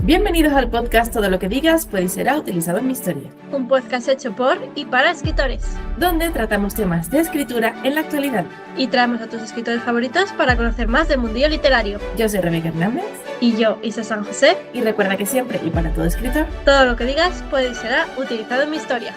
Bienvenidos al podcast Todo lo que digas puede y será utilizado en mi historia, un podcast hecho por y para escritores, donde tratamos temas de escritura en la actualidad. Y traemos a tus escritores favoritos para conocer más del mundillo literario. Yo soy Rebeca Hernández. Y yo, Isa San José. Y recuerda que siempre y para todo escritor, todo lo que digas puede y será utilizado en mi historia.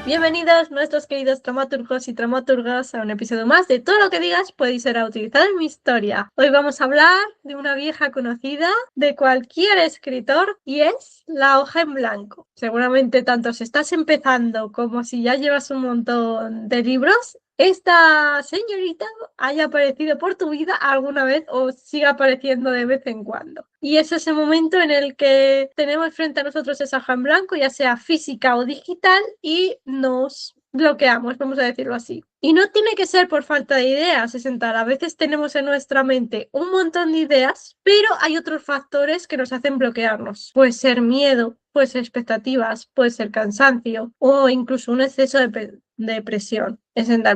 Bienvenidos nuestros queridos dramaturgos y dramaturgas a un episodio más de Todo lo que digas puede y será utilizado en mi historia. Hoy vamos a hablar de una vieja conocida de cualquier escritor y es La hoja en blanco. Seguramente tanto si estás empezando como si ya llevas un montón de libros, esta señorita haya aparecido por tu vida alguna vez o siga apareciendo de vez en cuando. Y es ese momento en el que tenemos frente a nosotros esa hoja en blanco, ya sea física o digital, y nos bloqueamos, vamos a decirlo así. Y no tiene que ser por falta de ideas, a veces tenemos en nuestra mente un montón de ideas, pero hay otros factores que nos hacen bloquearnos. Puede ser miedo, puede ser expectativas, puede ser cansancio o incluso un exceso de presión.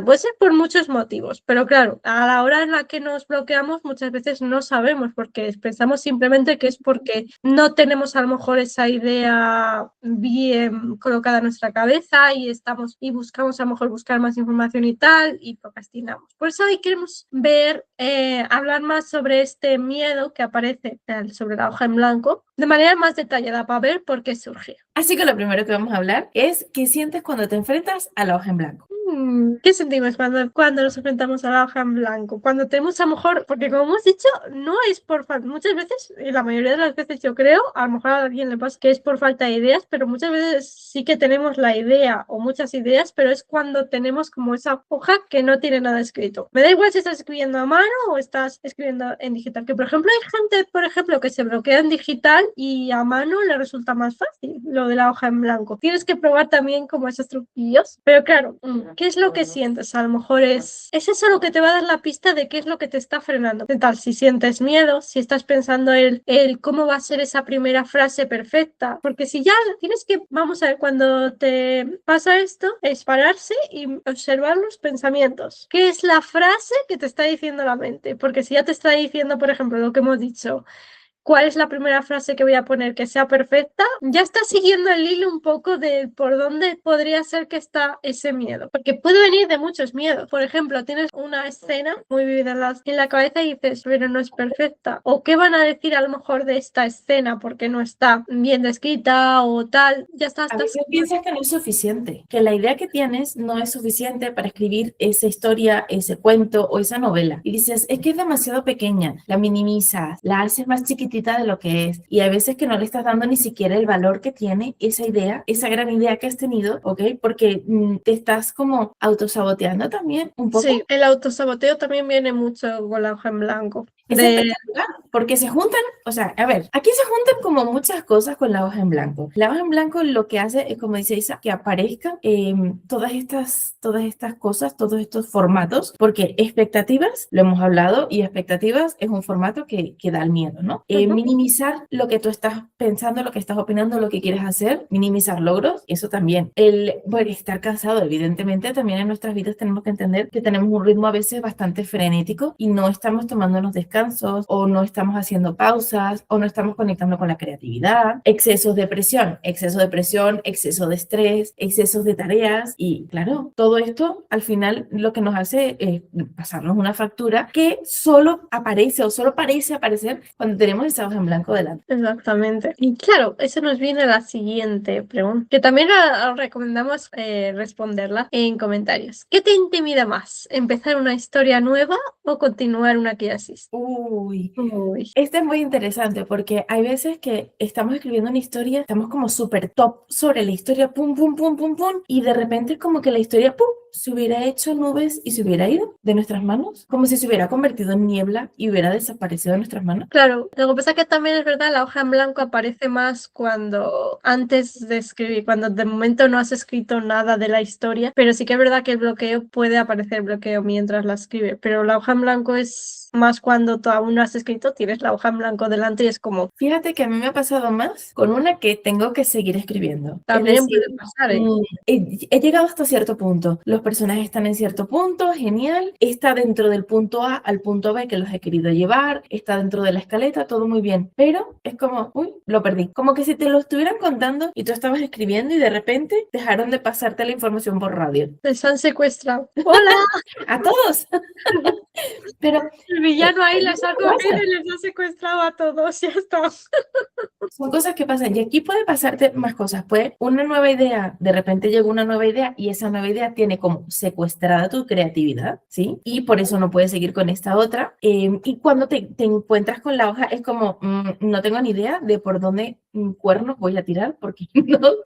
Puede ser por muchos motivos, pero claro, a la hora en la que nos bloqueamos muchas veces no sabemos porque pensamos simplemente que es porque no tenemos a lo mejor esa idea bien colocada en nuestra cabeza y buscamos a lo mejor buscar más información y tal, y procrastinamos. Por eso hoy queremos hablar más sobre este miedo que aparece sobre la hoja en blanco de manera más detallada para ver por qué surge. Así que lo primero que vamos a hablar es ¿qué sientes cuando te enfrentas a la hoja en blanco? ¿Qué sentimos cuando nos enfrentamos a la hoja en blanco? Cuando tenemos a lo mejor, porque como hemos dicho, no es por falta, muchas veces, y la mayoría de las veces yo creo, a lo mejor a alguien le pasa que es por falta de ideas, pero muchas veces sí que tenemos la idea o muchas ideas, pero es cuando tenemos como esa hoja que no tiene nada escrito. Me da igual si estás escribiendo a mano o estás escribiendo en digital, que por ejemplo hay gente, por ejemplo, que se bloquea en digital y a mano le resulta más fácil lo de la hoja en blanco. Tienes que probar también como esos truquillos, pero claro, ¿qué es lo que sientes? A lo mejor es eso lo que te va a dar la pista de qué es lo que te está frenando. ¿Qué tal? Si sientes miedo, si estás pensando el cómo va a ser esa primera frase perfecta, porque si ya tienes que, vamos a ver, cuando te pasa esto, es pararse y observar los pensamientos. ¿Qué es la frase que te está diciendo la mente? Porque si ya te está diciendo, por ejemplo, lo que hemos dicho, ¿cuál es la primera frase que voy a poner que sea perfecta? Ya estás siguiendo el hilo un poco de por dónde podría ser que está ese miedo. Porque puede venir de muchos miedos. Por ejemplo, tienes una escena muy vivida en la cabeza y dices, pero no es perfecta. ¿O qué van a decir a lo mejor de esta escena porque no está bien descrita o tal? Ya está. A veces piensas que no es suficiente, que la idea que tienes no es suficiente para escribir esa historia, ese cuento o esa novela. Y dices, es que es demasiado pequeña, la minimizas, la haces más chiquitita de lo que es, y hay veces que no le estás dando ni siquiera el valor que tiene esa idea, esa gran idea que has tenido, ¿ok? Porque te estás como autosaboteando también un poco. Sí, el autosaboteo también viene mucho con la hoja en blanco. Es espectacular, porque se juntan, o sea, a ver, aquí se juntan como muchas cosas con la hoja en blanco. La hoja en blanco lo que hace es, como dice Isa, que aparezcan todas estas cosas, todos estos formatos, porque expectativas, lo hemos hablado, y expectativas es un formato que da el miedo, ¿no? Minimizar lo que tú estás pensando, lo que estás opinando, lo que quieres hacer, minimizar logros, eso también. Bueno, estar cansado, evidentemente, también en nuestras vidas tenemos que entender que tenemos un ritmo a veces bastante frenético y no estamos tomándonos descansos o no estamos haciendo pausas o no estamos conectando con la creatividad, excesos de presión, exceso de estrés, excesos de tareas, y claro, todo esto al final lo que nos hace es pasarnos una factura que solo aparece o solo parece aparecer cuando tenemos esa hoja en blanco delante. Exactamente. Y claro, eso nos viene a la siguiente pregunta, que también recomendamos responderla en comentarios. ¿Qué te intimida más? ¿Empezar una historia nueva o continuar una que ya existe? Uy. Este es muy interesante porque hay veces que estamos escribiendo una historia, estamos como súper top sobre la historia, pum, pum, pum, pum, pum, y de repente como que la historia, pum, se hubiera hecho nubes y se hubiera ido de nuestras manos, como si se hubiera convertido en niebla y hubiera desaparecido de nuestras manos. Claro, lo que pasa es que también es verdad, la hoja en blanco aparece más cuando antes de escribir, cuando de momento no has escrito nada de la historia, pero sí que es verdad que el bloqueo puede aparecer bloqueo mientras la escribes, pero la hoja en blanco es más cuando tú aún no has escrito, tienes la hoja en blanco delante y es como... Fíjate que a mí me ha pasado más con una que tengo que seguir escribiendo. También es decir, puede pasar, ¿eh? he llegado hasta cierto punto. Los personajes están en cierto punto, genial, está dentro del punto A al punto B que los he querido llevar, está dentro de la escaleta, todo muy bien, pero es como, uy, lo perdí. Como que si te lo estuvieran contando y tú estabas escribiendo y de repente dejaron de pasarte la información por radio. Les han secuestrado. ¡Hola! A todos. Pero El villano ahí les ha pasa. cogido y les ha secuestrado a todos. Ya está. Son cosas que pasan y aquí puede pasarte más cosas. Puede una nueva idea, de repente llega una nueva idea y esa nueva idea tiene como secuestrada tu creatividad, ¿sí? Y por eso no puedes seguir con esta otra. Y cuando te encuentras con la hoja es como, no tengo ni idea de por dónde cuernos voy a tirar porque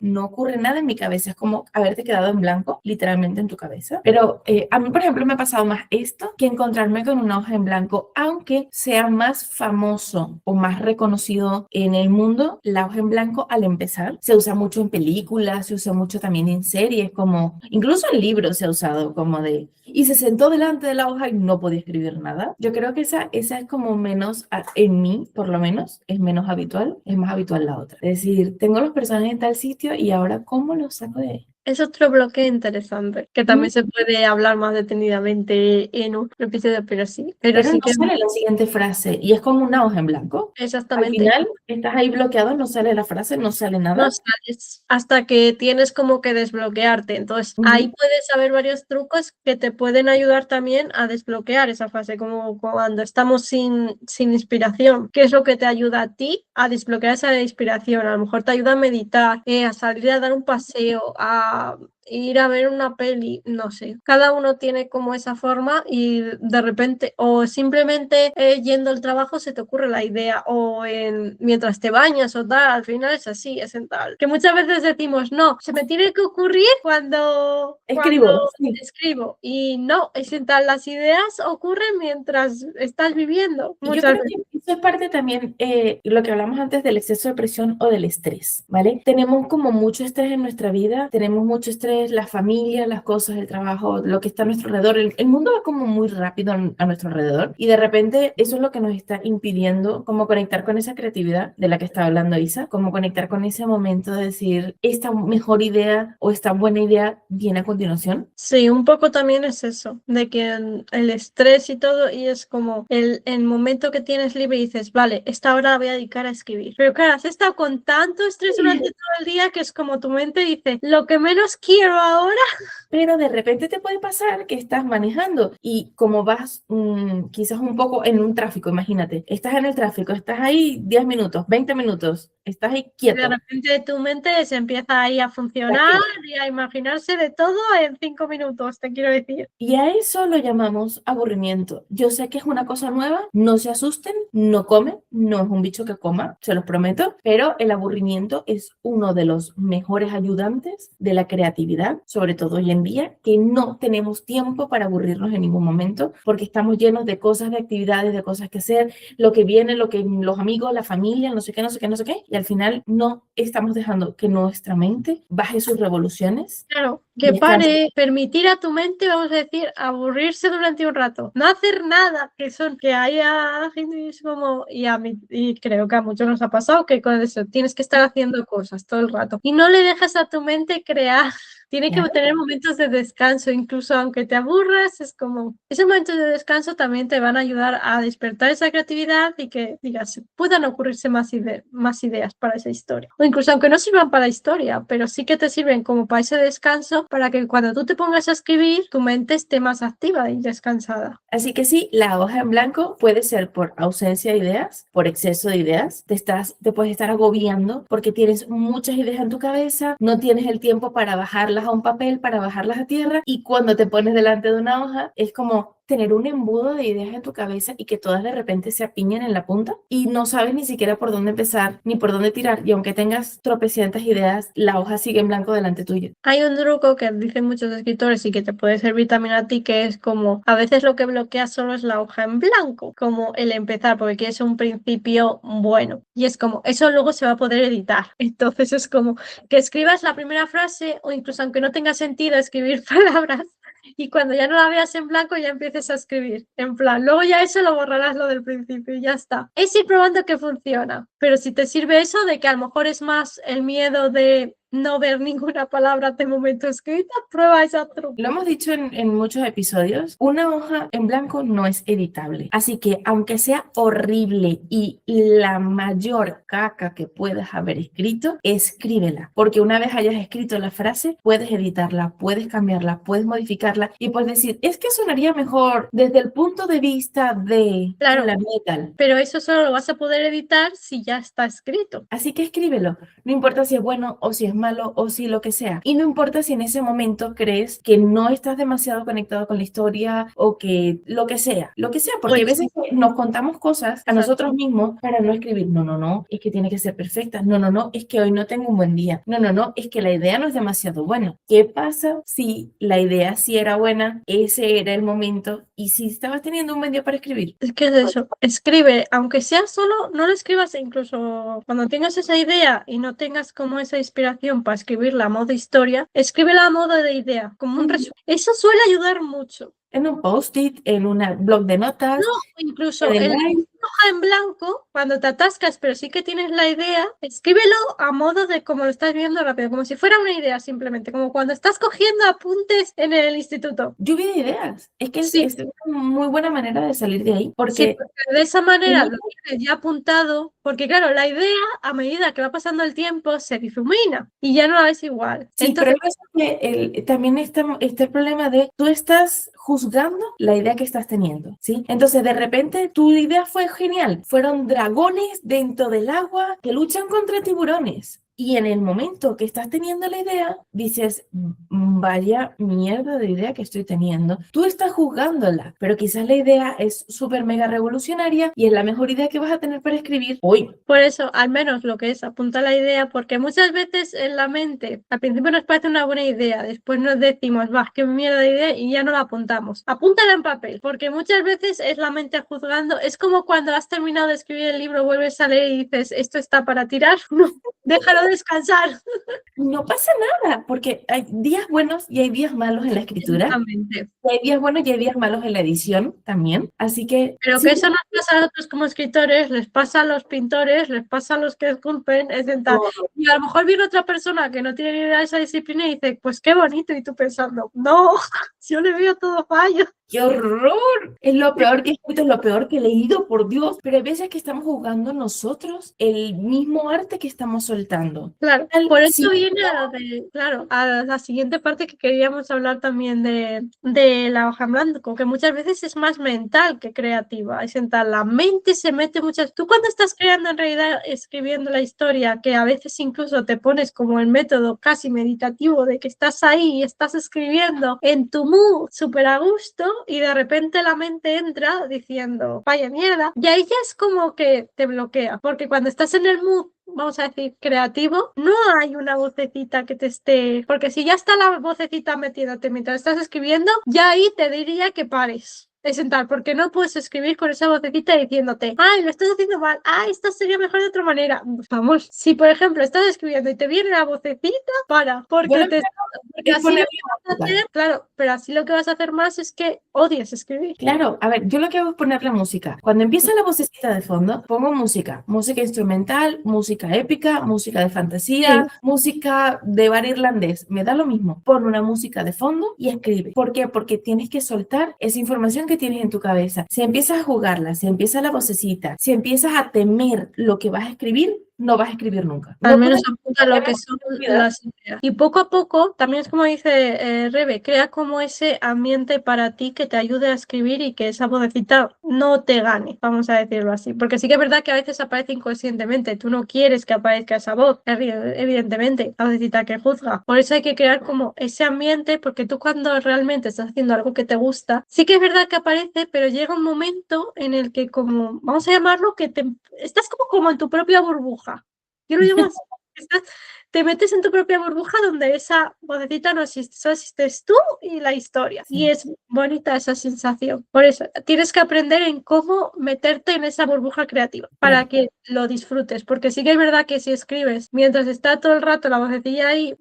no ocurre nada en mi cabeza. Es como haberte quedado en blanco, literalmente en tu cabeza. Pero a mí, por ejemplo, me ha pasado más esto que encontrarme con una hoja en blanco, aunque sea más famoso o más reconocido en el mundo. La hoja en blanco al empezar se usa mucho en películas, se usa mucho también en series, como incluso en libros se ha usado como de y se sentó delante de la hoja y no podía escribir nada. Yo creo que esa es como menos, en mí por lo menos, es menos habitual, es más habitual la otra. Es decir, tengo los personajes en tal sitio y ahora ¿cómo los saco de ahí? Es otro bloque interesante, que también se puede hablar más detenidamente en un episodio, pero sí. Pero Pero sí no que sale la siguiente frase y es como una hoja en blanco. Al exactamente. final estás ahí bloqueado, no sale la frase, no sale nada. No sales hasta que tienes como que desbloquearte. Entonces, ahí puedes saber varios trucos que te pueden ayudar también a desbloquear esa fase, como cuando estamos sin inspiración. ¿Qué es lo que te ayuda a ti a desbloquear esa inspiración? A lo mejor te ayuda a meditar, a salir a dar un paseo, a ir a ver una peli, no sé. Cada uno tiene como esa forma y de repente, o simplemente yendo al trabajo se te ocurre la idea, o mientras te bañas o tal, al final es así, es en tal. Que muchas veces decimos, no, se me tiene que ocurrir cuando Sí. escribo. Y no, es en tal, las ideas ocurren mientras estás viviendo. Y yo Muchas creo veces. que eso es parte también, lo que hablamos antes del exceso de presión o del estrés, ¿vale? Tenemos como mucho estrés en nuestra vida, tenemos mucho estrés, la familia, las cosas, el trabajo, lo que está a nuestro alrededor, el mundo va como muy rápido a nuestro alrededor y de repente eso es lo que nos está impidiendo como conectar con esa creatividad de la que estaba hablando Isa, como conectar con ese momento de decir, esta mejor idea o esta buena idea viene a continuación. Sí, un poco también es eso, de que el estrés y todo, y es como el momento que tienes libre y dices, vale, esta hora la voy a dedicar a escribir. Pero claro, has estado con tanto estrés durante todo el día que es como tu mente dice, lo que menos quiero ahora. Pero de repente te puede pasar que estás manejando y como vas quizás un poco en un tráfico, imagínate, estás en el tráfico, estás ahí 10 minutos, 20 minutos, estás ahí De quieto. repente tu mente se empieza ahí a funcionar y a imaginarse de todo en 5 minutos, te quiero decir. Y a eso lo llamamos aburrimiento. Yo sé que es una cosa nueva, no se asusten, no come, no es un bicho que coma, se los prometo, pero el aburrimiento es uno de los mejores ayudantes de la creatividad, sobre todo hoy en día, que no tenemos tiempo para aburrirnos en ningún momento, porque estamos llenos de cosas, de actividades, de cosas que hacer, lo que viene, lo que los amigos, la familia, no sé qué, no sé qué, no sé qué, y al final no estamos dejando que nuestra mente baje sus revoluciones. Claro, que pare, permitir a tu mente, vamos a decir, aburrirse durante un rato, no hacer nada, que haya gente es como, y creo que a muchos nos ha pasado que con eso tienes que estar haciendo cosas todo el rato y no le dejas a tu mente crear. Tiene que tener momentos de descanso, incluso aunque te aburras, es como, esos momentos de descanso también te van a ayudar a despertar esa creatividad y que, digas, puedan ocurrirse más ideas para esa historia. O incluso aunque no sirvan para la historia, pero sí que te sirven como para ese descanso, para que cuando tú te pongas a escribir, tu mente esté más activa y descansada. Así que sí, la hoja en blanco puede ser por ausencia de ideas, por exceso de ideas. Te puedes estar agobiando porque tienes muchas ideas en tu cabeza, no tienes el tiempo para bajarlas a un papel, para bajarlas a tierra y cuando te pones delante de una hoja es como tener un embudo de ideas en tu cabeza y que todas de repente se apiñen en la punta y no sabes ni siquiera por dónde empezar ni por dónde tirar y aunque tengas tropecientas ideas, la hoja sigue en blanco delante tuyo. Hay un truco que dicen muchos escritores y que te puede servir también a ti, que es como a veces lo que bloquea solo es la hoja en blanco, como el empezar, porque quieres un principio bueno. Y es como, eso luego se va a poder editar. Entonces es como que escribas la primera frase o incluso aunque no tenga sentido escribir palabras y cuando ya no la veas en blanco ya empieces a escribir. En plan, luego ya eso lo borrarás lo del principio y ya está. Es ir probando que funciona. Pero si te sirve eso de que a lo mejor es más el miedo de no ver ninguna palabra de momento escrita, prueba esa truco. Lo hemos dicho en muchos episodios, una hoja en blanco no es editable. Así que aunque sea horrible y la mayor caca que puedas haber escrito, escríbela. Porque una vez hayas escrito la frase, puedes editarla, puedes cambiarla, puedes modificarla y puedes decir, es que sonaría mejor desde el punto de vista de Claro. la metal. Pero eso solo lo vas a poder editar si ya está escrito. Así que escríbelo. No importa si es bueno o si es malo o si lo que sea. Y no importa si en ese momento crees que no estás demasiado conectado con la historia o que lo que sea. Lo que sea, porque a Pues veces nos contamos cosas a nosotros mismos para no escribir. No, no, no, es que tiene que ser perfecta. No, no, no, es que hoy no tengo un buen día. No, no, no, es que la idea no es demasiado buena. ¿Qué pasa si la idea sí era buena, ese era el momento y si estabas teniendo un buen día para escribir? es que es eso, escribe, aunque sea solo, no lo escribas incluso cuando tengas esa idea y no tengas como esa inspiración para escribirla a modo historia, escríbela a modo de idea, como un resumen. Eso suele ayudar mucho. En un post-it, en un blog de notas. No, incluso en en el la Drive. hoja en blanco, cuando te atascas, pero sí que tienes la idea, escríbelo a modo de como lo estás viendo rápido, como si fuera una idea simplemente, como cuando estás cogiendo apuntes en el instituto. Lluvia de ideas. Es que Sí. es una muy buena manera de salir de ahí, Sí, porque porque de esa manera Sí. lo tienes ya apuntado, porque claro, la idea a medida que va pasando el tiempo se difumina y ya no la ves igual. sí, Entonces, pero eso que también está el problema de tú estás juzgando la idea que estás teniendo, ¿sí? Entonces, de repente, tu idea fue genial. Fueron dragones dentro del agua que luchan contra tiburones. Y en el momento que estás teniendo la idea, dices, vaya mierda de idea que estoy teniendo. Tú estás juzgándola, pero quizás la idea es súper mega revolucionaria y es la mejor idea que vas a tener para escribir hoy. por eso, al menos lo que es apunta la idea, porque muchas veces en la mente, al principio nos parece una buena idea, después nos decimos, va, qué mierda de idea, y ya no la apuntamos. Apúntala en papel, porque muchas veces es la mente juzgando. Es como cuando has terminado de escribir el libro, vuelves a leer y dices, esto está para tirar, no, déjalo descansar. No pasa nada, porque hay días buenos y hay días malos en la escritura. Exactamente. Y hay días buenos y hay días malos en la edición también. Así que Pero sí, que eso nos pasa a nosotros como escritores, les pasa a los pintores, les pasa a los que esculpen, es dental. Y a lo mejor viene otra persona que no tiene ni idea de esa disciplina y dice, pues qué bonito, y tú pensando, no, yo le veo todo fallo. ¡qué horror! Es lo peor que he escrito, es lo peor que he leído, por Dios. Pero hay veces que estamos jugando nosotros el mismo arte que estamos soltando. Claro, por eso Sí. viene a lo de, claro, a la siguiente parte que queríamos hablar también de la hoja en blanco, que muchas veces es más mental que creativa. Es sentar la mente se mete muchas. Tú cuando estás creando en realidad, escribiendo la historia, que a veces incluso te pones como el método casi meditativo de que estás ahí y estás escribiendo en tu mood súper a gusto y de repente la mente entra diciendo, vaya mierda, y ahí ya es como que te bloquea, porque cuando estás en el mood, vamos a decir, creativo, no hay una vocecita que te esté, porque si ya está la vocecita metiéndote mientras estás escribiendo, ya ahí te diría que pares. De sentar, porque no puedes escribir con esa vocecita diciéndote, ay, lo estás haciendo mal, ay, esto sería mejor de otra manera. Vamos, si por ejemplo estás escribiendo y te viene la vocecita, para, porque Bueno, porque es así lo ponerle que vas a música. hacer, claro, pero así lo que vas a hacer más es que odias escribir. Claro, a ver, yo lo que hago es ponerle música. Cuando empieza la vocecita de fondo, pongo música, música instrumental, música épica, música de fantasía, música de bar irlandés, me da lo mismo. Pon una música de fondo y escribe. ¿Por qué? Porque tienes que soltar esa información que tienes en tu cabeza. Si empiezas a jugarla, si empieza la vocecita, si empiezas a temer lo que vas a escribir, no vas a escribir nunca. Al No menos puedes apunta lo que son las ideas. Y poco a poco, también es como dice Rebe, crea como ese ambiente para ti que te ayude a escribir y que esa vocecita no te gane, vamos a decirlo así. Porque sí que es verdad que a veces aparece inconscientemente. Tú no quieres que aparezca esa voz, evidentemente, la vocecita que juzga. Por eso hay que crear como ese ambiente, porque tú cuando realmente estás haciendo algo que te gusta, sí que es verdad que aparece, pero llega un momento en el que como, vamos a llamarlo, que estás como en tu propia burbuja. Yo lo llamo así, te metes en tu propia burbuja donde esa vocecita no existe, solo existes tú y la historia. Sí. Y es bonita esa sensación. Por eso, tienes que aprender en cómo meterte en esa burbuja creativa para que lo disfrutes. Porque sí que es verdad que si escribes mientras está todo el rato la vocecilla ahí,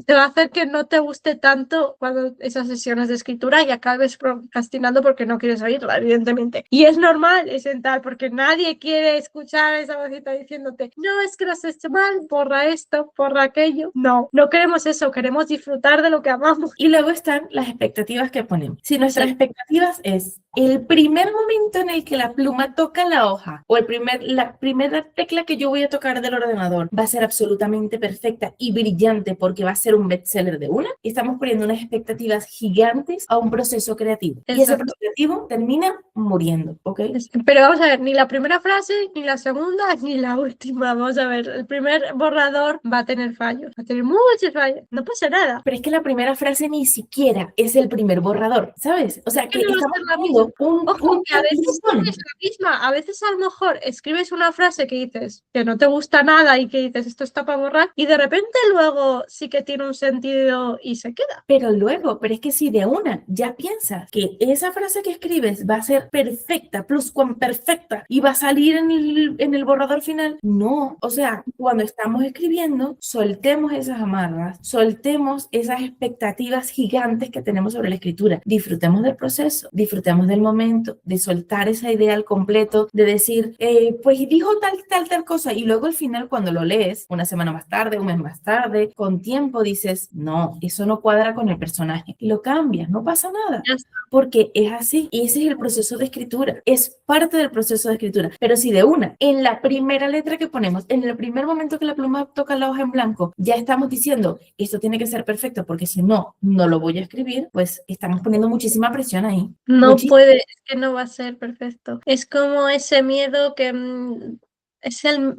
te va a hacer que no te guste tanto cuando esas sesiones de escritura y acabes procrastinando porque no quieres oírla, evidentemente. Y es normal, es tal, porque nadie quiere escuchar esa vocecita diciéndote, no, es que lo has hecho mal, borra esto. por aquello. No, no queremos eso, queremos disfrutar de lo que amamos. Y luego están las expectativas que ponemos. Si nuestras Sí. expectativas es el primer momento en el que la pluma toca la hoja o la primera tecla que yo voy a tocar del ordenador va a ser absolutamente perfecta y brillante porque va a ser un bestseller de una, estamos poniendo unas expectativas gigantes a un proceso creativo. Y ese Exacto. proceso creativo termina muriendo, ¿ok? Pero vamos a ver, ni la primera frase, ni la segunda, ni la última. Vamos a ver, el primer borrador va a tener fallos, va a tener muchos fallos. No pasa nada. Pero es que la primera frase ni siquiera es el primer borrador, ¿sabes? O sea, que Que no va a estamos ser la poniendo misma. Ojo, que a veces no montón. es la misma. A veces a lo mejor escribes una frase que dices que no te gusta nada y que dices esto está para borrar y de repente luego sí que tiene un sentido y se queda. Pero es que si de una ya piensas que esa frase que escribes va a ser perfecta, pluscuamperfecta, y va a salir en el borrador final, no. O sea, cuando estamos escribiendo, soltemos esas amarras, soltemos esas expectativas gigantes que tenemos sobre la escritura. Disfrutemos del proceso, disfrutemos del momento, de soltar esa idea al completo, de decir, pues dijo tal cosa, y luego al final cuando lo lees, una semana más tarde, un mes más tarde, con tiempo dices, no, eso no cuadra con el personaje, y lo cambias, no pasa nada, Ya está. porque es así, y ese es el proceso de escritura, es parte del proceso de escritura, pero si de una, en la primera letra que ponemos, en el primer momento que la pluma toca la hoja en blanco, ya estamos diciendo, esto tiene que ser perfecto, porque si no, no lo voy a escribir, pues estamos poniendo muchísima presión ahí. No Muchísimo. puede, es que no va a ser perfecto. Es como ese miedo que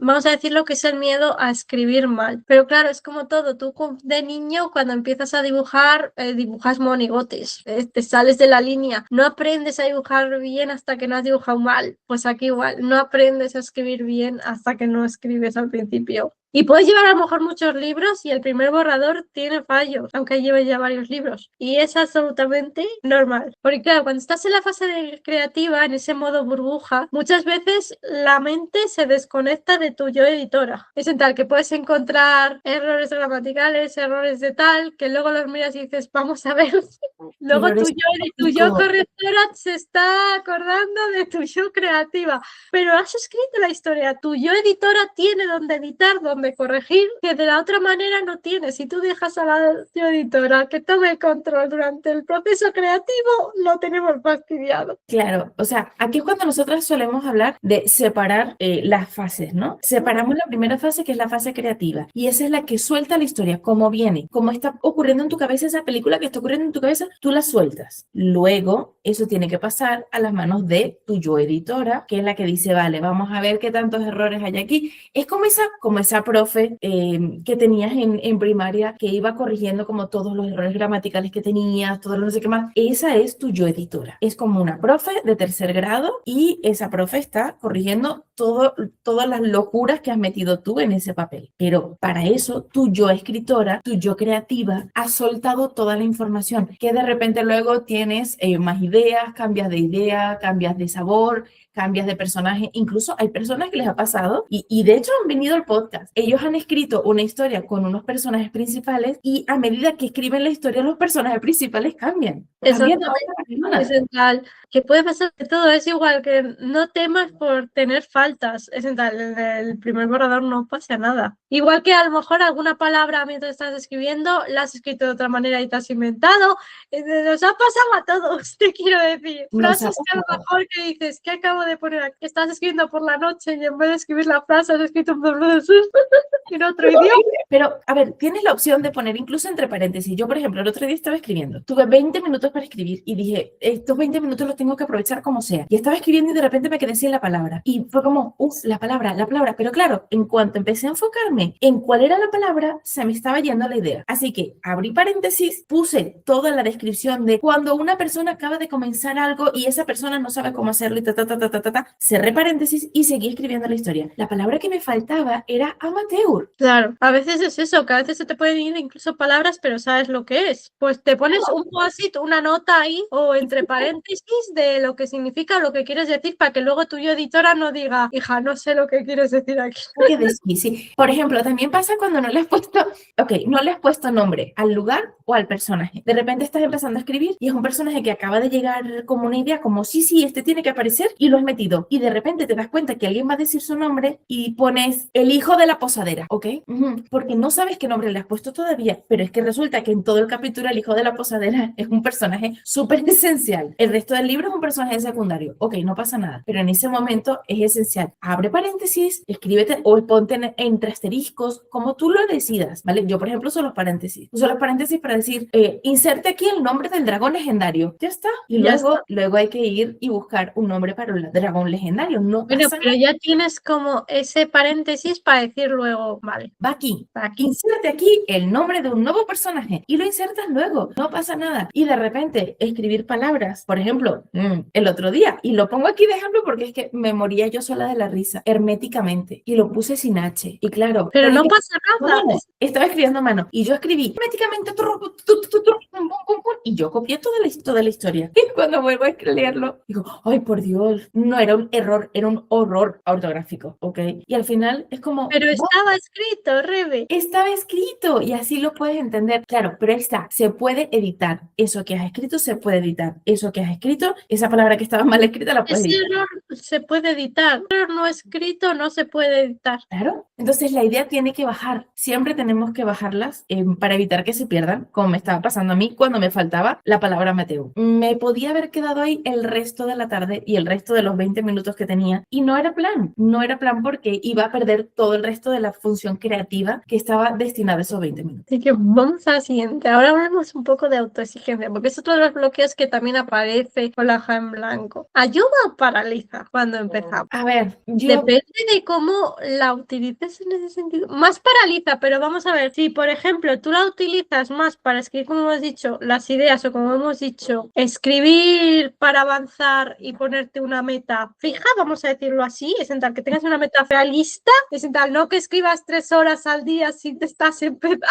vamos a decirlo que es el miedo a escribir mal. Pero claro, es como todo. Tú de niño, cuando empiezas a dibujar, dibujas monigotes. Te sales de la línea. No aprendes a dibujar bien hasta que no has dibujado mal. Pues aquí igual, no aprendes a escribir bien hasta que no escribes al principio. Y puedes llevar a lo mejor muchos libros y el primer borrador tiene fallos, aunque lleves ya varios libros. Y es absolutamente normal. Porque claro, cuando estás en la fase creativa, en ese modo burbuja, muchas veces la mente se desconecta de tu yo editora. Es en tal que puedes encontrar errores gramaticales, errores de tal, que luego los miras y dices, vamos a ver. Luego tu yo correctora se está acordando de tu yo creativa. Pero has escrito la historia. Tu yo editora tiene donde editar, donde corregir, que de la otra manera no tienes. Si tú dejas a la editora que tome el control durante el proceso creativo, lo tenemos fastidiado. Claro, o sea, aquí es cuando nosotras solemos hablar de separar las fases, ¿no? Separamos la primera fase, que es la fase creativa, y esa es la que suelta la historia, como viene, como está ocurriendo en tu cabeza, esa película que está ocurriendo en tu cabeza, tú la sueltas. Luego, eso tiene que pasar a las manos de tu yo editora, que es la que dice, vale, vamos a ver qué tantos errores hay aquí. Es como esa profe que tenías en primaria, que iba corrigiendo como todos los errores gramaticales que tenías, todo lo no sé qué más. Esa es tu yo editora. Es como una profe de tercer grado y esa profe está corrigiendo todas las locuras que has metido tú en ese papel. Pero para eso, tu yo escritora, tu yo creativa, ha soltado toda la información, que de repente luego tienes más ideas, cambias de sabor, cambias de personaje. Incluso hay personas que les ha pasado y de hecho han venido al podcast. Ellos han escrito una historia con unos personajes principales y a medida que escriben la historia, los personajes principales cambian. Cambian de otra Es central, que puede pasar de todo, es igual que no temas por tener faltas, es central, en el primer borrador no pasa nada. Igual que a lo mejor alguna palabra mientras estás escribiendo la has escrito de otra manera y te has inventado, nos ha pasado a todos, te quiero decir. Frases que a lo mejor que dices, ¿qué acabo de poner aquí? Estás escribiendo por la noche y en vez de escribir la frase has escrito en otro idioma. Pero, a ver, tienes la opción de poner incluso entre paréntesis. Yo, por ejemplo, el otro día estaba escribiendo. Tuve 20 minutos para escribir y dije, estos 20 minutos los tengo que aprovechar como sea. Y estaba escribiendo y de repente me quedé sin la palabra. Y fue como, la palabra. Pero claro, en cuanto empecé a enfocarme en cuál era la palabra, se me estaba yendo la idea. Así que abrí paréntesis, puse toda la descripción de cuando una persona acaba de comenzar algo y esa persona no sabe cómo hacerlo y cerré paréntesis y seguí escribiendo la historia. La palabra que me faltaba era amateur. Claro, a veces es eso, que a veces se te pueden ir incluso palabras, pero sabes lo que es. Pues te pones un post-it, una nota ahí, o entre paréntesis de lo que significa, lo que quieres decir, para que luego tu yo editora no diga, hija, no sé lo que quieres decir aquí. Que decir, sí. Por ejemplo, también pasa cuando no le has puesto, no le has puesto nombre al lugar o al personaje. De repente estás empezando a escribir y es un personaje que acaba de llegar como una idea, como sí, este tiene que aparecer y lo has metido. Y de repente te das cuenta que alguien va a decir su nombre y pones el hijo de la posadera, ¿ok? Porque no sabes qué nombre le has puesto todavía, pero es que resulta que en todo el capítulo el hijo de la posadera es un personaje súper esencial. El resto del libro es un personaje secundario. Ok, no pasa nada, pero en ese momento es esencial. Abre paréntesis, escríbete o ponte entre asteriscos, como tú lo decidas, ¿vale? Yo, por ejemplo, uso los paréntesis. Uso los paréntesis para decir, inserte aquí el nombre del dragón legendario. Ya está. Y luego hay que ir y buscar un nombre para el dragón legendario. No Bueno, pasa pero nada. ya tienes como ese paréntesis para decir luego, vale, Va aquí. aquí. Inserte aquí el nombre de un nuevo personaje y lo insertas luego. No pasa nada. Y de repente escribir palabras, por ejemplo, el otro día, y lo pongo aquí de ejemplo porque es que me moría yo sola de la risa, herméticamente, y lo puse sin H. Y claro, Pero no dije, pasa nada. no, estaba escribiendo a mano y yo escribí herméticamente y yo copié toda la historia. Y cuando vuelvo a leerlo, digo, ay, por Dios, no era un error, era un horror ortográfico, ¿ok? Y al final es como, Pero estaba escrito, Rebe. estaba escrito y así lo puedes entender. Claro, pero ahí está, se puede editar. Eso que has escrito se puede editar. Eso que has escrito, esa palabra que estaba mal escrita la puedes Ese editar. error se puede editar. El error no escrito no se puede editar. Claro. Entonces la idea tiene que bajar. Siempre tenemos que bajarlas para evitar que se pierdan, como me estaba pasando a mí cuando me faltaba la palabra Mateo. Me podía haber quedado ahí el resto de la tarde y el resto de los 20 minutos que tenía y no era plan. No era plan porque iba a perder todo el resto de la función creativa que estaba destinada a esos 20 minutos. Así que vamos a la siguiente. Ahora hablamos un poco de autoexigencia, porque es otro de los bloqueos que también aparece con la hoja en blanco. ¿Ayuda o paraliza cuando empezamos? A ver, yo... Depende de cómo la utilices en ese sentido. Más paraliza, pero vamos a ver, si por ejemplo tú la utilizas más para escribir, como hemos dicho, las ideas o como hemos dicho, escribir para avanzar y ponerte una meta fija, vamos a decirlo así, es en tal que tengas una meta realista, es en tal no que escribas 3 horas al día si te estás empezando,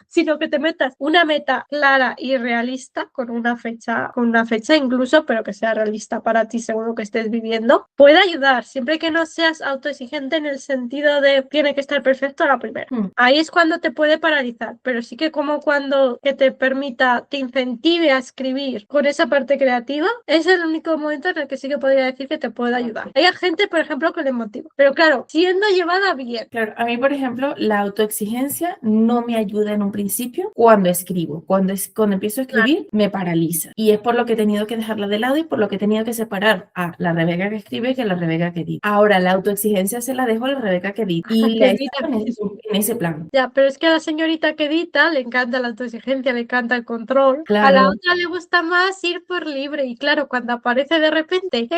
sino que te metas una meta clara y realista con una fecha incluso, pero que sea realista para ti según lo que estés viviendo, puede ayudar, siempre que no seas autoexigente en el sentido de tiene que estar perfecto a la primera. Ahí es cuando te puede paralizar, pero sí que como cuando que te permita, te incentive a escribir con esa parte creativa, es el único momento en el que sí que podría decir que te puede ayudar. Hay gente, por ejemplo, que le motiva, pero claro, siendo llevada bien. Claro, a mí, por ejemplo, la autoexigencia no me ayuda en un principio cuando escribo. Cuando empiezo a escribir, me paraliza. Y es por lo que he tenido que dejarla de lado y por lo que he tenido que separar a la Rebeca que escribe que a la Rebeca que edita. Ahora, la autoexigencia se la dejo a la Rebeca que edita. Y la está en ese plan. Ya, pero es que a la señorita que edita le encanta la autoexigencia, le encanta el control. Claro. A la otra le gusta más ir por libre. Y claro, cuando aparece de repente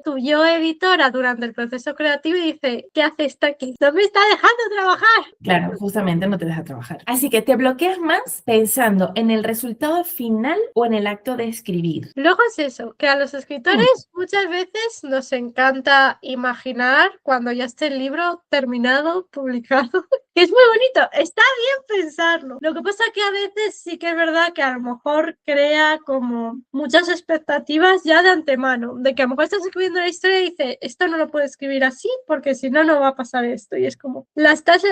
tu yo editora durante el proceso creativo y dice, ¿qué hace esta aquí? No me está dejando trabajar. Claro, justamente no te deja trabajar. Así que te bloqueas más pensando en el resultado final o en el acto de escribir. Luego es eso, que a los escritores muchas veces nos encanta imaginar cuando ya esté el libro terminado, publicado. Es muy bonito, está bien pensarlo. Lo que pasa que a veces sí que es verdad que a lo mejor crea como muchas expectativas ya de antemano, de que a lo mejor estás escribiendo la historia y dices, esto no lo puedo escribir así porque si no, no va a pasar esto. Y es como, estás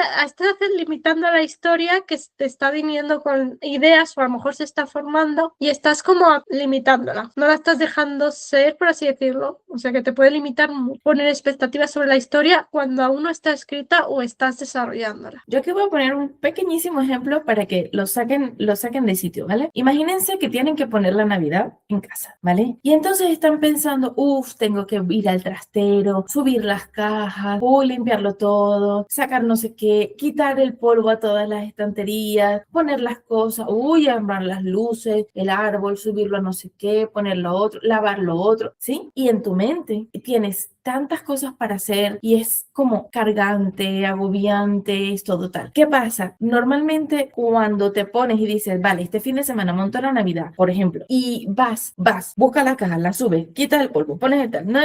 limitando a la historia que te está viniendo con ideas o a lo mejor se está formando y estás como limitándola. No la estás dejando ser, por así decirlo. O sea que te puede limitar poner expectativas sobre la historia cuando aún no está escrita o estás desarrollándola. Yo aquí voy a poner un pequeñísimo ejemplo para que lo saquen de sitio, ¿vale? Imagínense que tienen que poner la Navidad en casa, ¿vale? Y entonces están pensando, tengo que ir al trastero, subir las cajas, limpiarlo todo, sacar no sé qué, quitar el polvo a todas las estanterías, poner las cosas, armar las luces, el árbol, subirlo a no sé qué, poner lo otro, lavar lo otro, ¿sí? Y en tu mente tienes tantas cosas para hacer y es como cargante, agobiante, es todo tal. ¿Qué pasa? Normalmente cuando te pones y dices, vale, este fin de semana monto la Navidad, por ejemplo, y vas, busca la caja, la subes, quitas el polvo, pones el tal, no,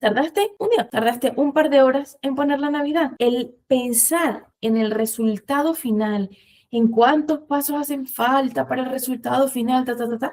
tardaste un día, tardaste un par de horas en poner la Navidad. El pensar en el resultado final en cuántos pasos hacen falta para el resultado final,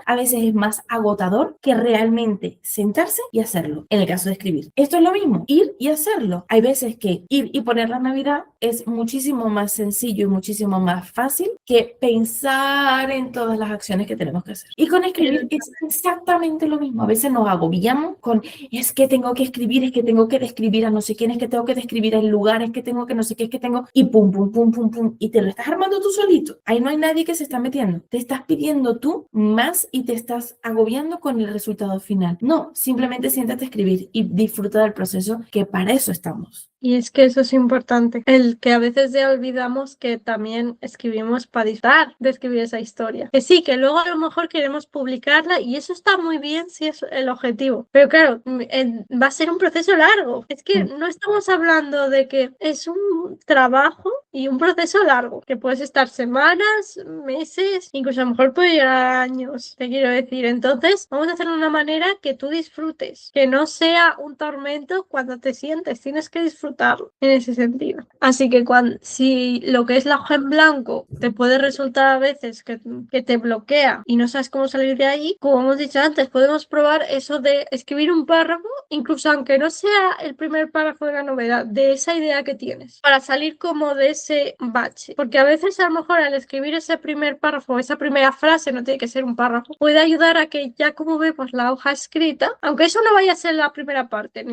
a veces es más agotador que realmente sentarse y hacerlo. En el caso de escribir, esto es lo mismo, ir y hacerlo. Hay veces que ir y poner la Navidad es muchísimo más sencillo y muchísimo más fácil que pensar en todas las acciones que tenemos que hacer. Y con escribir es exactamente lo mismo. A veces nos agobiamos con, es que tengo que escribir, es que tengo que describir a no sé quién, es que tengo que describir el lugar, es que tengo que no sé qué, es que tengo, y pum, pum, pum, pum, pum, y te lo estás armando tú solito. Ahí no hay nadie que se está metiendo. Te estás pidiendo tú más y te estás agobiando con el resultado final. No, simplemente siéntate a escribir y disfruta del proceso, que para eso estamos. Y es que eso es importante, el que a veces ya olvidamos que también escribimos para disfrutar de escribir esa historia. Que sí, que luego a lo mejor queremos publicarla y eso está muy bien si es el objetivo. Pero claro, va a ser un proceso largo. Es que no estamos hablando de que es un trabajo y un proceso largo, que puedes estar semanas, meses, incluso a lo mejor puede llegar a años, te quiero decir. Entonces, vamos a hacerlo de una manera que tú disfrutes, que no sea un tormento cuando te sientes, tienes que disfrutar en ese sentido. Así que si lo que es la hoja en blanco te puede resultar a veces que te bloquea y no sabes cómo salir de ahí, como hemos dicho antes, podemos probar eso de escribir un párrafo, incluso aunque no sea el primer párrafo de la novela, de esa idea que tienes, para salir como de ese bache. Porque a veces a lo mejor al escribir ese primer párrafo, esa primera frase, no tiene que ser un párrafo, puede ayudar a que ya como vemos la hoja escrita, aunque eso no vaya a ser la primera parte,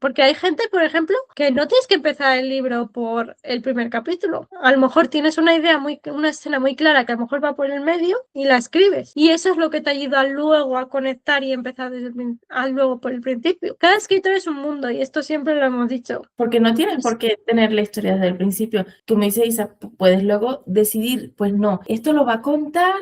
porque hay gente, por ejemplo, que no tienes que empezar el libro por el primer capítulo. A lo mejor tienes una una escena muy clara que a lo mejor va por el medio y la escribes. Y eso es lo que te ayuda luego a conectar y empezar luego por el principio. Cada escritor es un mundo y esto siempre lo hemos dicho. Porque no tienes por qué tener la historia desde el principio. Como dice Isa, puedes luego decidir, pues no, esto lo va a contar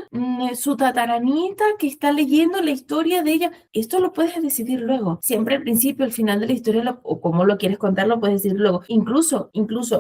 su tataranita que está leyendo la historia de ella. Esto lo puedes decidir luego. Siempre al principio, al final de la historia, o cómo lo quieres contar, lo puedes decir luego. Incluso,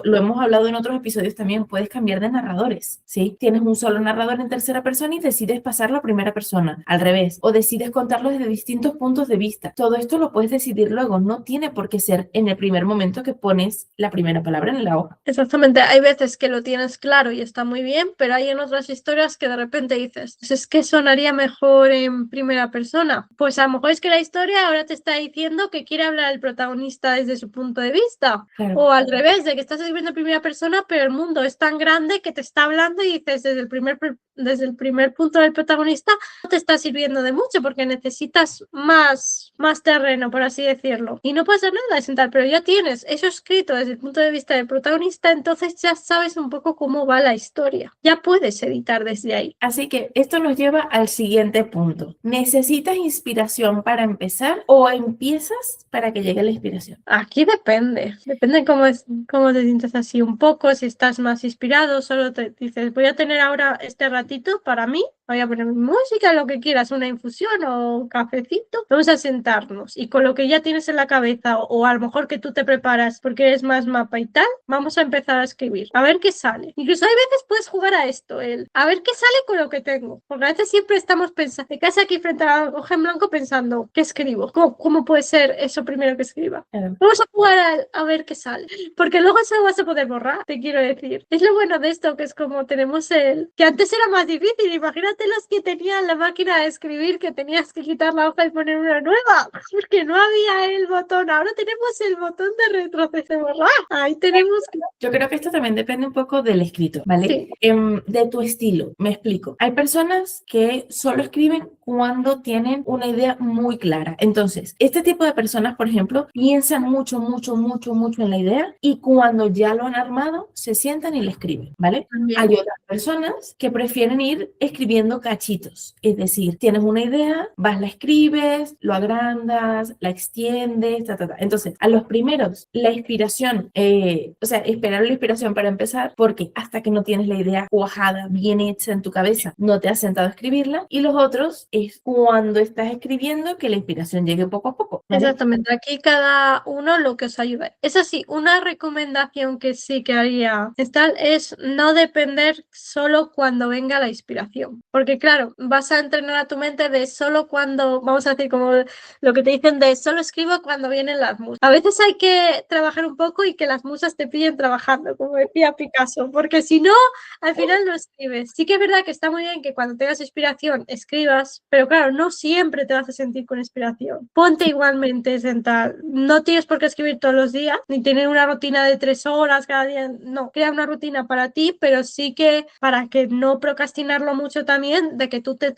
lo hemos hablado en otros episodios también, puedes cambiar de narradores, ¿sí? Tienes un solo narrador en tercera persona y decides pasarlo a primera persona, al revés, o decides contarlo desde distintos puntos de vista. Todo esto lo puedes decidir luego, no tiene por qué ser en el primer momento que pones la primera palabra en la hoja. Exactamente, hay veces que lo tienes claro y está muy bien, pero hay en otras historias que de repente dices, pues es que sonaría mejor en primera persona. Pues a lo mejor es que la historia ahora te está diciendo que quiere hablar el protagonista desde su punto de vista. Claro. O al revés, de que estás escribiendo en primera persona, pero el mundo es tan grande que te está hablando y dices desde el primer punto del protagonista no te está sirviendo de mucho porque necesitas más terreno, por así decirlo. Y no pasa nada, es sentar, pero ya tienes eso escrito desde el punto de vista del protagonista, entonces ya sabes un poco cómo va la historia. Ya puedes editar desde ahí. Así que esto nos lleva al siguiente punto. ¿Necesitas inspiración para empezar o empiezas para que llegue la inspiración? Aquí depende cómo te sientes así un poco, si estás más inspirado, solo te dices, voy a tener ahora este ratito para mí, voy a poner música, lo que quieras, una infusión o un cafecito, vamos a sentarnos y con lo que ya tienes en la cabeza o a lo mejor que tú te preparas porque eres más mapa y tal, vamos a empezar a escribir, a ver qué sale. Incluso hay veces puedes jugar a esto, a ver qué sale con lo que tengo, porque a veces siempre estamos pensando, te quedas aquí frente a la hoja en blanco pensando, ¿qué escribo? ¿Cómo puede ser eso primero que escriba? Vamos a jugar a ver qué sale, porque luego eso lo vas a poder borrar, te quiero decir. Es lo bueno de esto, que es como tenemos que antes era más difícil, imagínate los que tenían la máquina de escribir, que tenías que quitar la hoja y poner una nueva, porque no había el botón, ahora tenemos el botón de retroceder, borrar, ahí tenemos que... Yo creo que esto también depende un poco del escrito, ¿vale? Sí. De tu estilo, me explico. Hay personas que solo escriben cuando tienen una idea muy clara. Entonces, este tipo de personas, por ejemplo, piensan mucho en la idea y cuando ya lo han armado, se sientan y la escriben, ¿vale? Bien. Hay otras personas que prefieren ir escribiendo cachitos. Es decir, tienes una idea, la escribes, lo agrandas, la extiendes, Entonces, a los primeros, la inspiración, esperar la inspiración para empezar, porque hasta que no tienes la idea cuajada, bien hecha en tu cabeza, no te has sentado a escribirla. Y los otros es cuando estás escribiendo que la inspiración llegue poco a poco, ¿vale? Exactamente, aquí cada uno lo que os ayude. Eso sí, una recomendación que haría es no depender solo cuando venga la inspiración, porque claro, vas a entrenar a tu mente de solo cuando, vamos a decir como lo que te dicen de solo escribo cuando vienen las musas. A veces hay que trabajar un poco y que las musas te pillen trabajando, como decía Picasso, porque si no, al final no escribes. Sí que es verdad que está muy bien que cuando tengas inspiración escribas, pero claro, no siempre te vas a sentir con inspiración. Ponte igualmente sentar. No tienes por qué escribir todos los días, ni tener una rutina de 3 horas cada día. No, crea una rutina para ti, pero sí que para que no procrastinarlo mucho también, de que tú te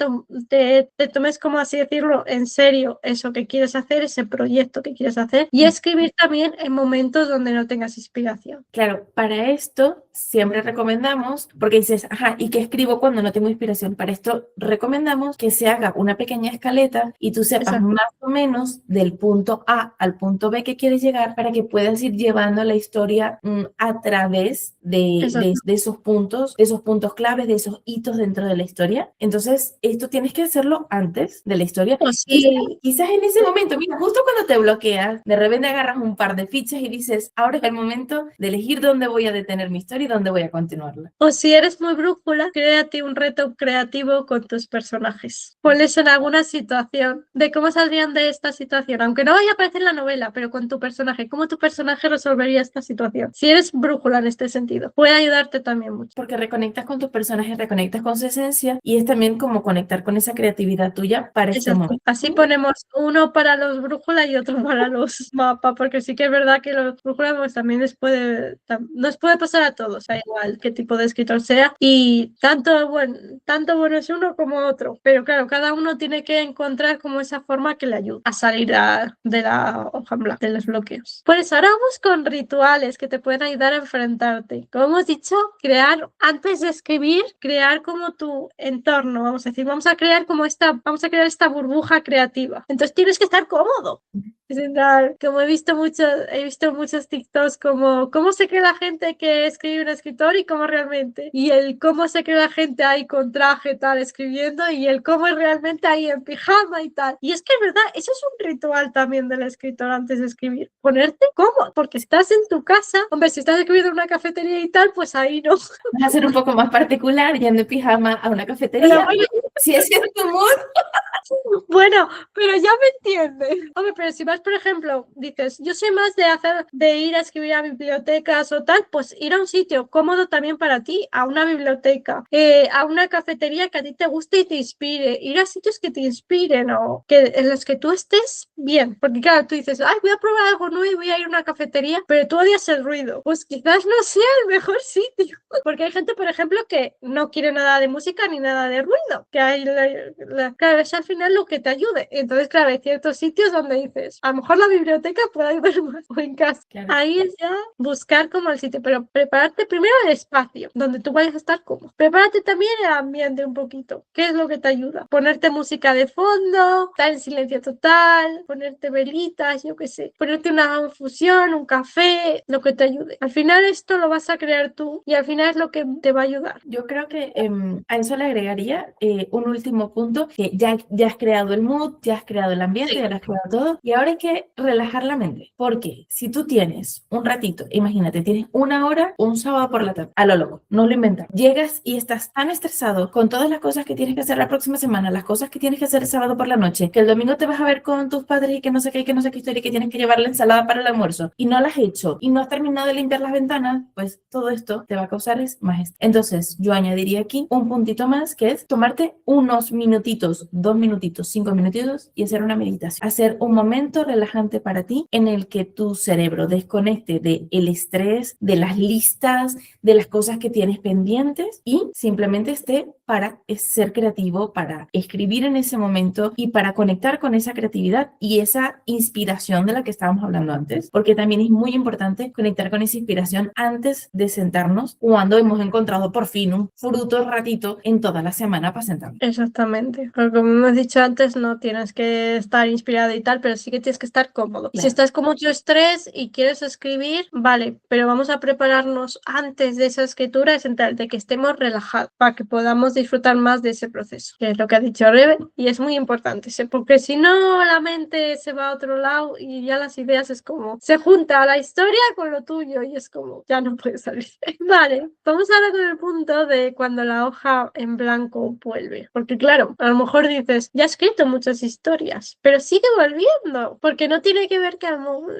tomes, como así decirlo, en serio eso que quieres hacer, ese proyecto que quieres hacer, y escribir también en momentos donde no tengas inspiración. Claro, para esto siempre recomendamos, porque dices, ajá, ¿y qué escribo cuando no tengo inspiración? Para esto recomendamos que se haga una pequeña escaleta y tú sepas Exacto. más o menos del punto A al punto B que quieres llegar para que puedas ir llevando la historia a través de esos puntos claves, de esos hitos dentro de la historia. Entonces, esto tienes que hacerlo antes de la historia. O sí. Quizás en ese momento, mira, justo cuando te bloqueas, de repente agarras un par de fichas y dices, ahora es el momento de elegir dónde voy a detener mi historia y dónde voy a continuarla. O si eres muy brújula, créate un reto creativo con tus personajes. Ponles en alguna situación de cómo saldrían de esta situación, aunque no vaya a aparecer en la novela, pero con tu personaje, cómo tu personaje resolvería esta situación. Si eres brújula en este sentido, puede ayudarte también mucho. Porque reconectas con tus personajes, reconectas con su esencia y es también como conectar con esa creatividad tuya para este Exacto. momento. Así ponemos uno para los brújulas y otro para los mapas, porque sí que es verdad que los brújulas pues, también nos puede pasar a todos, da igual qué tipo de escritor sea, y tanto bueno es uno como otro, pero claro, cada uno tiene que encontrar como esa forma que le ayude a salir de la hoja en blanco, de los bloqueos. Pues ahora vamos con rituales que te pueden ayudar a enfrentarte. Como hemos dicho, antes de escribir, crear como tu entorno, vamos a decir, vamos a crear esta burbuja creativa. Entonces tienes que estar cómodo. Como he visto muchos TikToks como cómo se cree la gente que escribe un escritor y cómo realmente. Y el cómo se cree la gente ahí con traje tal escribiendo y el cómo es realmente ahí en pijama y tal. Y es que es verdad, eso es un ritual también del escritor antes de escribir. Ponerte cómodo, porque estás en tu casa. Hombre, si estás escribiendo en una cafetería y tal, pues ahí no. Vas a ser un poco más particular yendo en pijama a una Pero cafetería. bueno, Si ese es tu mood. bueno, pero ya me entiendes. Hombre, pero si vas, por ejemplo, dices, yo soy más de ir a escribir a bibliotecas o tal, pues ir a un sitio cómodo también para ti, a una biblioteca, a una cafetería que a ti te guste y te inspire, ir a sitios que te inspiren o en los que tú estés bien. Porque claro, tú dices, ay, voy a probar algo nuevo y voy a ir a una cafetería, pero tú odias el ruido. Pues quizás no sea el mejor sitio. Porque hay gente, por ejemplo, que no quiere nada de música ni nada de ruido, que hay claro, es al final lo que te ayude. Entonces, claro, hay ciertos sitios donde dices, a lo mejor la biblioteca puede ayudar más o en casa. Claro. Ahí es ya buscar como el sitio, pero prepararte primero el espacio donde tú vayas a estar cómodo. Prepárate también el ambiente un poquito. ¿Qué es lo que te ayuda? Ponerte música de fondo, estar en silencio total, ponerte velitas, yo qué sé, ponerte una infusión, un café, lo que te ayude. Al final esto lo vas a crear tú y al final es lo que te va a ayudar. Yo creo que a eso le agregaría un último punto, que ya has creado el mood, ya has creado el ambiente, ya lo has creado todo, y ahora hay que relajar la mente, porque si tú tienes un ratito, imagínate, tienes 1 hora, un sábado por la tarde, a lo loco, no lo inventas, llegas y estás tan estresado con todas las cosas que tienes que hacer la próxima semana, las cosas que tienes que hacer el sábado por la noche, que el domingo te vas a ver con tus padres y que no sé qué, y que no sé qué historia, y que tienes que llevar la ensalada para el almuerzo, y no la has hecho, y no has terminado de limpiar las ventanas, pues todo esto te va a causar más estrés. Entonces, yo añadiría aquí un puntito más, que es tomarte unos minutitos, 2 minutitos, 5 minutitos y hacer una meditación. Hacer un momento relajante para ti en el que tu cerebro desconecte del estrés, de las listas, de las cosas que tienes pendientes y simplemente esté para ser creativo, para escribir en ese momento y para conectar con esa creatividad y esa inspiración de la que estábamos hablando antes, porque también es muy importante conectar con esa inspiración antes de sentarnos cuando hemos encontrado por fin un fruto ratito en toda la semana para sentarnos. Exactamente, porque como hemos dicho antes, no tienes que estar inspirado y tal, pero sí que tienes que estar cómodo. Y si Claro. estás con mucho estrés y quieres escribir, vale, pero vamos a prepararnos antes de esa escritura, es de que estemos relajados para que podamos disfrutar más de ese proceso, que es lo que ha dicho Rebe, y es muy importante, porque si no la mente se va a otro lado y ya las ideas es como, se junta la historia con lo tuyo y es como, ya no puede salir. Vale, vamos ahora con el punto de cuando la hoja en blanco vuelve, porque claro, a lo mejor dices, ya he escrito muchas historias, pero sigue volviendo, porque no tiene que ver que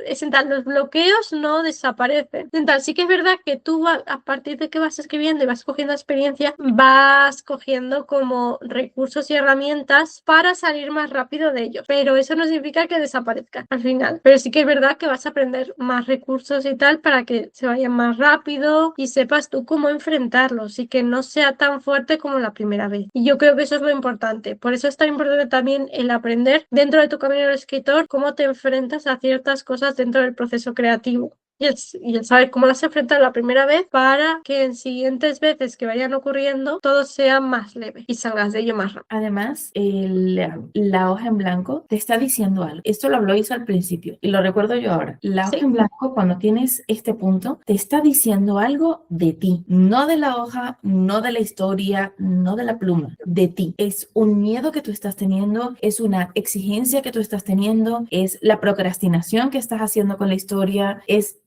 es en tal, los bloqueos no desaparecen. En tal, sí que es verdad que tú a partir de que vas escribiendo y vas cogiendo experiencia, vas cogiendo como recursos y herramientas para salir más rápido de ellos, pero eso no significa que desaparezcan al final, pero sí que es verdad que vas a aprender más recursos y tal para que se vayan más rápido y sepas tú cómo enfrentarlos y que no sea tan fuerte como la primera vez. Y yo creo que eso es lo importante, por eso es tan importante también el aprender dentro de tu camino de escritor cómo te enfrentas a ciertas cosas dentro del proceso creativo. Y el saber cómo las enfrentas la primera vez para que en siguientes veces que vayan ocurriendo todo sea más leve y salgas de ello más rápido. Además, la hoja en blanco te está diciendo algo. Esto lo habló Isa al principio y lo recuerdo yo ahora. La hoja Sí, en blanco, cuando tienes este punto, te está diciendo algo de ti, no de la hoja, no de la historia, no de la pluma, de ti. Es un miedo que tú estás teniendo, es una exigencia que tú estás teniendo, es la procrastinación que estás haciendo con la historia, es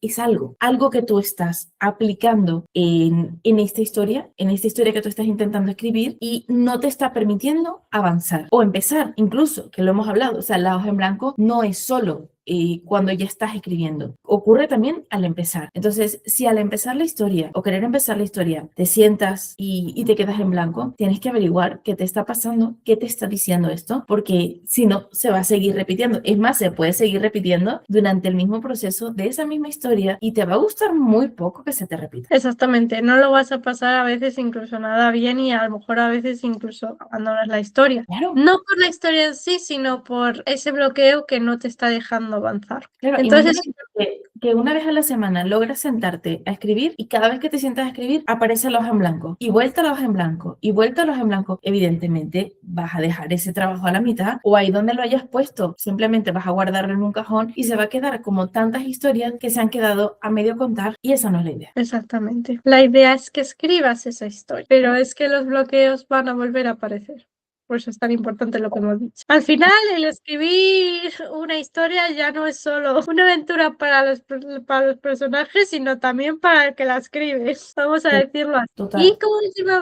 algo que tú estás aplicando en esta historia que tú estás intentando escribir y no te está permitiendo avanzar o empezar, incluso, que lo hemos hablado. O sea, la hoja en blanco no es solo cuando ya estás escribiendo, ocurre también al empezar. Entonces, si al empezar la historia o querer empezar la historia te sientas y te quedas en blanco, tienes que averiguar qué te está pasando, qué te está diciendo esto, porque si no, se va a seguir repitiendo. Es más, se puede seguir repitiendo durante el mismo proceso de esa misma historia y te va a gustar muy poco que se te repita. exactamente, no lo vas a pasar a veces incluso nada bien y a lo mejor a veces incluso abandonas la historia. Claro. No por la historia en sí, sino por ese bloqueo que no te está dejando avanzar. Claro, Entonces, imagínate que una vez a la semana logras sentarte a escribir y cada vez que te sientas a escribir aparece la hoja en blanco y vuelta la hoja en blanco y vuelta la hoja en blanco. Evidentemente vas a dejar ese trabajo a la mitad o ahí donde lo hayas puesto, simplemente vas a guardarlo en un cajón y se va a quedar como tantas historias que se han quedado a medio contar y esa no es la idea. exactamente. La idea es que escribas esa historia, pero es que los bloqueos van a volver a aparecer. Por eso es tan importante lo que hemos dicho. Al final, el escribir una historia ya no es solo una aventura para los personajes, sino también para el que la escribe. Vamos a decirlo así. Total. Y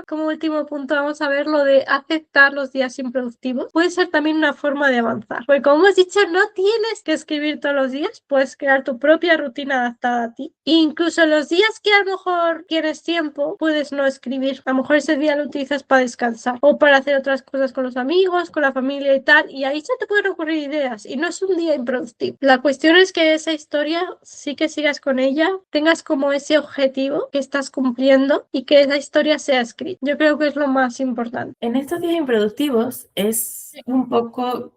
como último punto, vamos a ver lo de aceptar los días improductivos. Puede ser también una forma de avanzar. Porque como hemos dicho, no tienes que escribir todos los días. Puedes crear tu propia rutina adaptada a ti. E incluso los días que a lo mejor tienes tiempo, puedes no escribir. A lo mejor ese día lo utilizas para descansar o para hacer otras cosas con los amigos, con la familia y tal, y ahí se te pueden ocurrir ideas y no es un día improductivo. La cuestión es que esa historia sí que sigas con ella, tengas como ese objetivo que estás cumpliendo y que esa historia sea escrita. Yo creo que es lo más importante. En estos días improductivos es un poco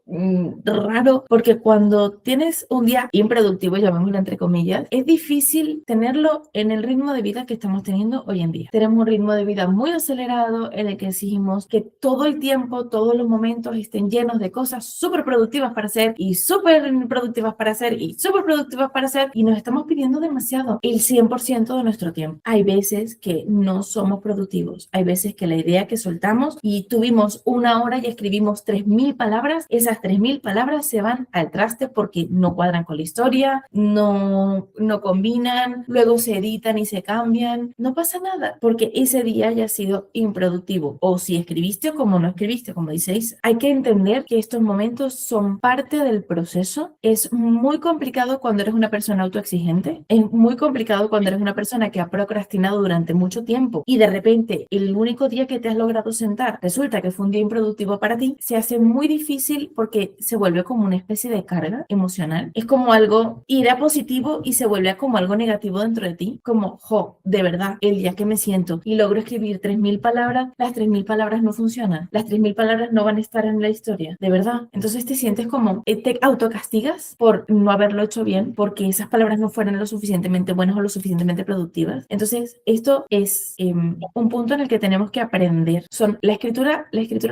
raro porque cuando tienes un día improductivo, llamémoslo entre comillas, es difícil tenerlo en el ritmo de vida que estamos teniendo hoy en día. Tenemos un ritmo de vida muy acelerado en el que exigimos que todo el tiempo, todos los momentos estén llenos de cosas súper productivas para hacer y súper productivas para hacer y súper productivas para hacer y nos estamos pidiendo demasiado, el 100% de nuestro tiempo. Hay veces que no somos productivos, hay veces que la idea que soltamos y tuvimos una hora y escribimos 3000 palabras, esas 3000 palabras se van al traste porque no cuadran con la historia, no combinan, luego se editan y se cambian, no pasa nada porque ese día ya ha sido improductivo o si escribiste o como no escribiste, como dices, hay que entender que estos momentos son parte del proceso. Es muy complicado cuando eres una persona autoexigente, es muy complicado cuando eres una persona que ha procrastinado durante mucho tiempo y de repente el único día que te has logrado sentar resulta que fue un día improductivo para ti, se hace muy difícil porque se vuelve como una especie de carga emocional. Es como algo, irá positivo y se vuelve como algo negativo dentro de ti, como, de verdad, el día que me siento y logro escribir 3000 palabras, las 3000 palabras no funcionan, las 3000 palabras palabras no van a estar en la historia, de verdad. Entonces te sientes como, te autocastigas por no haberlo hecho bien, porque esas palabras no fueron lo suficientemente buenas o lo suficientemente productivas. Entonces esto es un punto en el que tenemos que aprender. La escritura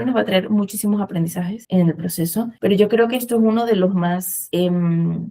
nos va a traer muchísimos aprendizajes en el proceso, pero yo creo que esto es uno de los más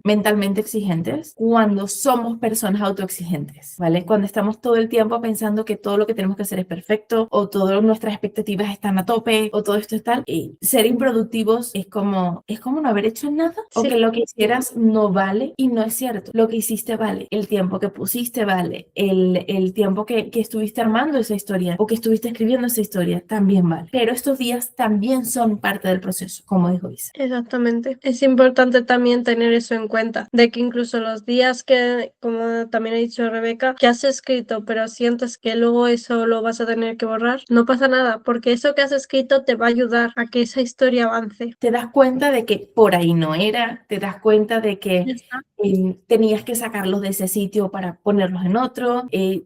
mentalmente exigentes cuando somos personas autoexigentes, ¿vale? Cuando estamos todo el tiempo pensando que todo lo que tenemos que hacer es perfecto, o todas nuestras expectativas están a tope, o todo esto es tal. Ser improductivos es como no haber hecho nada, o Sí. que lo que hicieras no vale, y no es cierto. Lo que hiciste vale, el tiempo que pusiste vale, el tiempo que estuviste armando esa historia, o que estuviste escribiendo esa historia, también vale. Pero estos días también son parte del proceso, como dijo Isa. Exactamente. Es importante también tener eso en cuenta, de que incluso los días que, como también ha dicho Rebeca, que has escrito, pero sientes que luego eso lo vas a tener que borrar, no pasa nada, porque eso que has escrito te va a ayudar a que esa historia avance. Te das cuenta de que por ahí no era, te das cuenta de que Ya está. tenías que sacarlos de ese sitio para ponerlos en otro,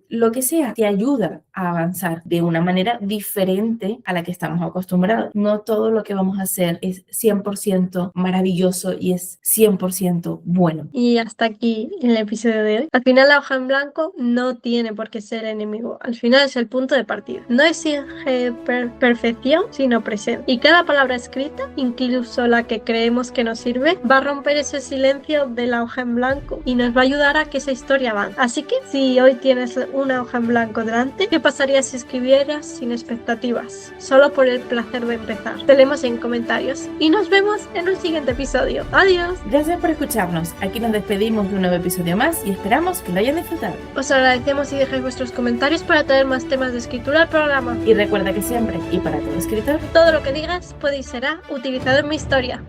lo que sea, te ayuda a avanzar de una manera diferente a la que estamos acostumbrados. No todo lo que vamos a hacer es 100% maravilloso y es 100% bueno. Y hasta aquí el episodio de hoy. Al final la hoja en blanco no tiene por qué ser enemigo. Al final es el punto de partida. No exige perfección, sino presencia. Y cada palabra escrita, incluso la que creemos que nos sirve, va a romper ese silencio de la hoja en blanco y nos va a ayudar a que esa historia avance. Así que si hoy tienes una hoja en blanco delante, ¿qué pasaría si escribieras sin expectativas? Solo por el placer de empezar. Te leemos en comentarios y nos vemos en un siguiente episodio. Adiós. Gracias por escucharnos. Aquí nos despedimos de un nuevo episodio más y esperamos que lo hayan disfrutado. Os agradecemos si dejáis vuestros comentarios para traer más temas de escritura al programa. Y recuerda que siempre, y para todo escritor, Todo lo que digas puede y será utilizado en mi historia.